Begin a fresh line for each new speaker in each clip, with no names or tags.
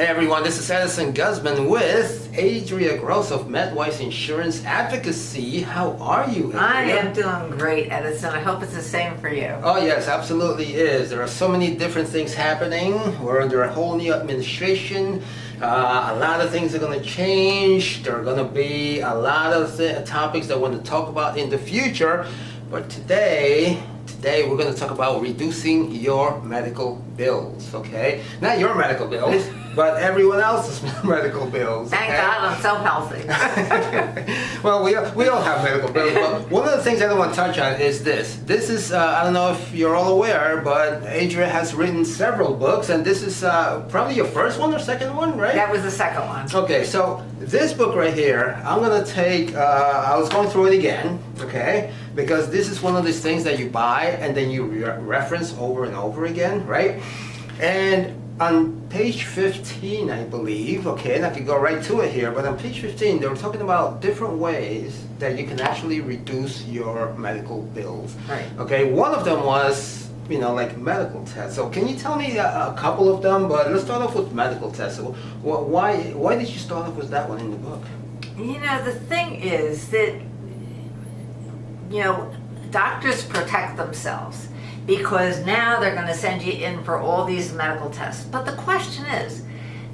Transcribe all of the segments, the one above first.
Hey everyone, this is Edison Guzman with Adria Gross of MetWise Insurance Advocacy. How are you, Adria?
I am doing great, Edison. I hope it's the same for you.
Oh yes, absolutely is. There are so many different things happening. We're under a whole new administration. A lot of things are going to change. There are going to be a lot of topics that I want to talk about in the future. But today we're going to talk about reducing your medical bills, okay? Not your medical bills, but everyone else's medical bills.
Thank
okay?
God I'm so healthy.
Well, we all have medical bills, but one of the things I don't want to touch on is this. This is, I don't know if you're all aware, but Adria has written several books, and this is probably your first one or second one, right?
That was the second one.
Okay, so this book right here, I'm going to take, I was going through it again, okay? Because this is one of these things that you buy and then you reference over and over again, right? And on page 15, I believe, okay, and I could go right to it here, but on page 15, they were talking about different ways that you can actually reduce your medical bills.
Right.
Okay, one of them was, like medical tests. So can you tell me a couple of them? But let's start off with medical tests. So why did you start off with that one in the book?
The thing is that, doctors protect themselves because now they're going to send you in for all these medical tests. But the question is,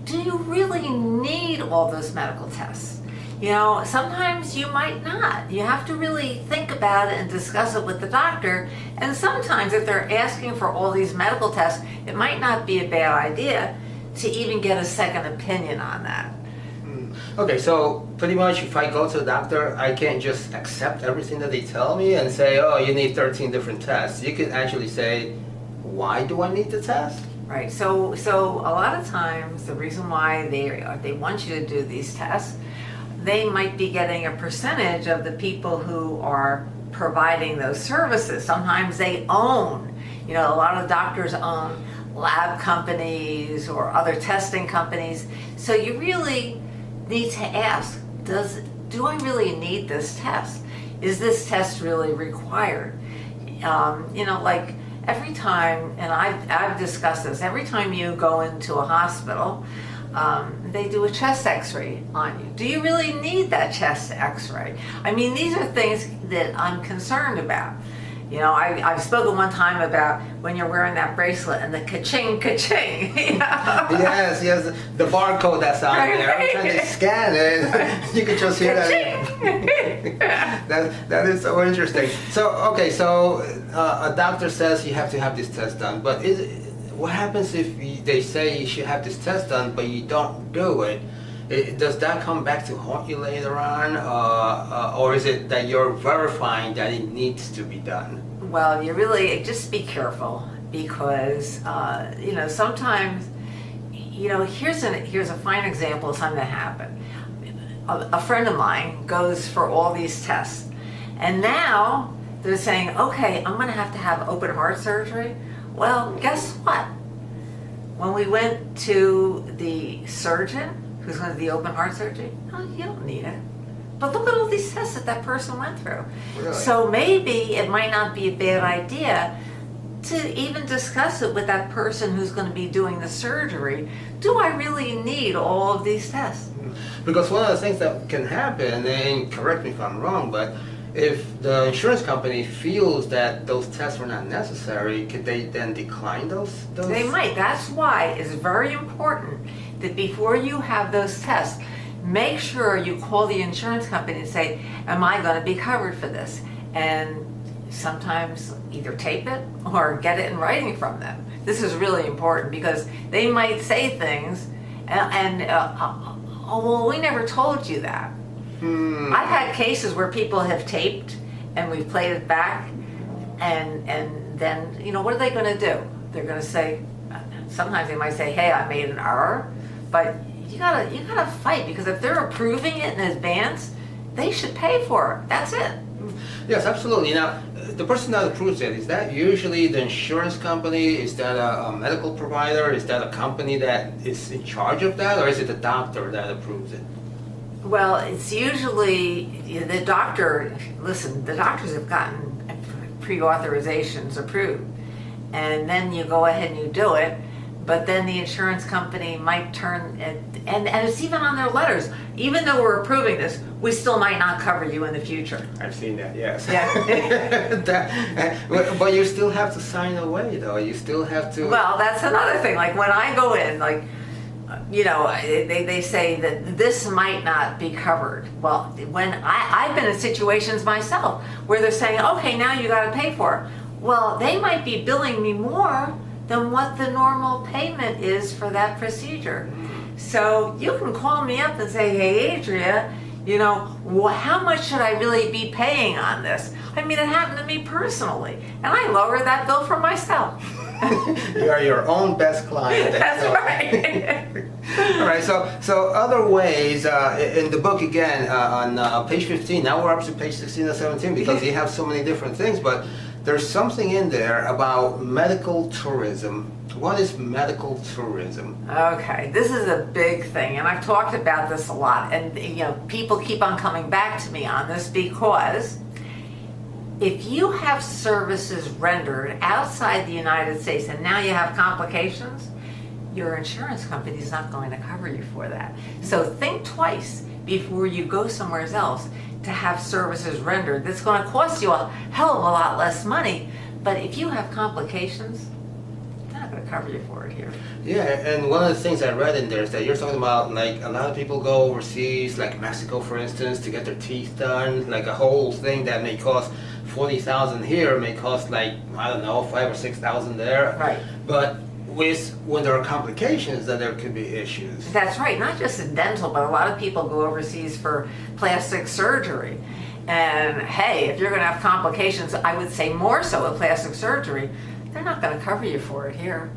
do you really need all those medical tests? Sometimes you might not. You have to really think about it and discuss it with the doctor. And sometimes if they're asking for all these medical tests, it might not be a bad idea to even get a second opinion on that.
Okay, so pretty much if I go to the doctor, I can't just accept everything that they tell me and say, oh, you need 13 different tests. You can actually say, why do I need the test?
Right, so a lot of times the reason why they want you to do these tests, they might be getting a percentage of the people who are providing those services. Sometimes they own, a lot of doctors own lab companies or other testing companies. So you really need to ask, do I really need this test? Is this test really required? Like every time, and I've discussed this, every time you go into a hospital, they do a chest x-ray on you. Do you really need that chest x-ray? I mean, these are things that I'm concerned about. I've spoken one time about when you're wearing that bracelet and the ka-ching, ka-ching.
Yes, the barcode that's on there. I'm trying to scan it. You can just hear that. That is so interesting. So, okay, a doctor says you have to have this test done, but what happens if they say you should have this test done, but you don't do it? Does that come back to haunt you later on, or is it that you're verifying that it needs to be done?
Well, you really just be careful because sometimes here's a fine example of something that happened. A friend of mine goes for all these tests, and now they're saying, okay, I'm going to have open heart surgery. Well, guess what? When we went to the surgeon who's going to do the open heart surgery, oh, you don't need it. But look at all these tests that person went through.
Really?
So maybe it might not be a bad idea to even discuss it with that person who's going to be doing the surgery. Do I really need all of these tests?
Because one of the things that can happen, and correct me if I'm wrong, but if the insurance company feels that those tests were not necessary, could they then decline those?
They might. That's why it's very important that before you have those tests, make sure you call the insurance company and say, am I going to be covered for this? And sometimes either tape it or get it in writing from them. This is really important because they might say things and oh, well, we never told you that. I've had cases where people have taped and we've played it back and then, what are they going to do? They're going to say, sometimes they might say, hey, I made an error, but you gotta fight because if they're approving it in advance, they should pay for it. That's it.
Yes, absolutely. Now, the person that approves it, is that usually the insurance company? Is that a medical provider? Is that a company that is in charge of that? Or is it the doctor that approves it?
Well, it's usually the doctor. Listen, the doctors have gotten pre-authorizations approved, and then you go ahead and you do it. but then the insurance company might turn, and it's even on their letters, even though we're approving this, we still might not cover you in the future.
I've seen that, yes.
Yeah.
But you still have to sign away, though. You still have to.
Well, that's another thing. Like when I go in, like, you know, they say that this might not be covered. Well, when I've been in situations myself where they're saying, okay, now you got to pay for it. Well, they might be billing me more than what the normal payment is for that procedure. So you can call me up and say, hey, Adria, you know, how much should I really be paying on this? I mean, it happened to me personally, and I lowered that bill for myself.
You are your own best client.
That's right.
All right. So other ways in the book again on page 15. Now we're up to page 16 and 17 because you have so many different things. But there's something in there about medical tourism. What is medical tourism?
Okay, this is a big thing, and I've talked about this a lot. And you know, people keep on coming back to me on this because if you have services rendered outside the United States and now you have complications, your insurance company is not going to cover you for that. So think twice before you go somewhere else to have services rendered. That's going to cost you a hell of a lot less money, but if you have complications, they're not going to cover you for it here.
Yeah, and one of the things I read in there is that you're talking about like a lot of people go overseas, like Mexico for instance, to get their teeth done, like a whole thing that may cost 40,000 here may cost like, I don't know, 5,000 or 6,000 there.
Right.
But when there are complications, then there could be issues.
That's right, not just in dental, but a lot of people go overseas for plastic surgery. And hey, if you're going to have complications, I would say more so with plastic surgery, they're not going to cover you for it here.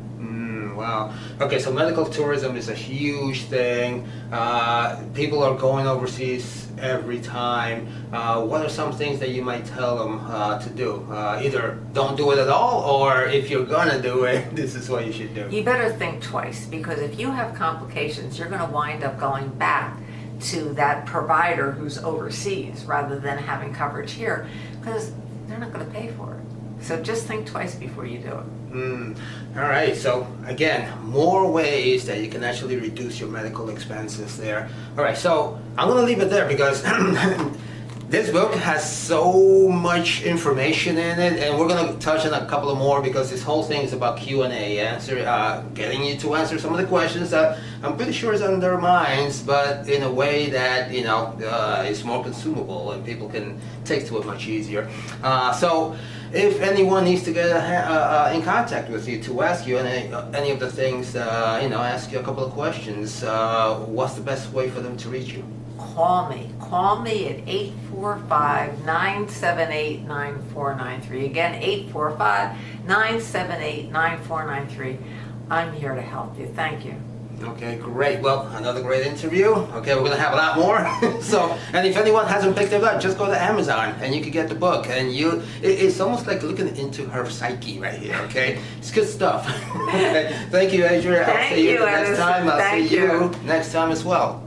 Wow. Okay, so medical tourism is a huge thing. People are going overseas every time. What are some things that you might tell them to do? Either don't do it at all, or if you're gonna do it, this is what you should do.
You better think twice, because if you have complications, you're going to wind up going back to that provider who's overseas rather than having coverage here, because they're not going to pay for it. So just think twice before you do it.
All right, so again, more ways that you can actually reduce your medical expenses there. All right, so I'm going to leave it there because this book has so much information in it, and we're going to touch on a couple of more because this whole thing is about Q&A, getting you to answer some of the questions that I'm pretty sure is on their minds, but in a way that, you know, is more consumable and people can take to it much easier. So if anyone needs to get in contact with you to ask you any of the things, you know, ask you a couple of questions, what's the best way for them to reach you?
Call me at 845-978-9493. Again, 845-978-9493. I'm here to help you. Thank you.
Okay, great. Well, another great interview. Okay, we're going to have a lot more. So, and if anyone hasn't picked it up, just go to Amazon and you can get the book. And it's almost like looking into her psyche right here, okay? It's good stuff. Okay, thank you, Adria. I'll see you the next time. I'll see you next time as well.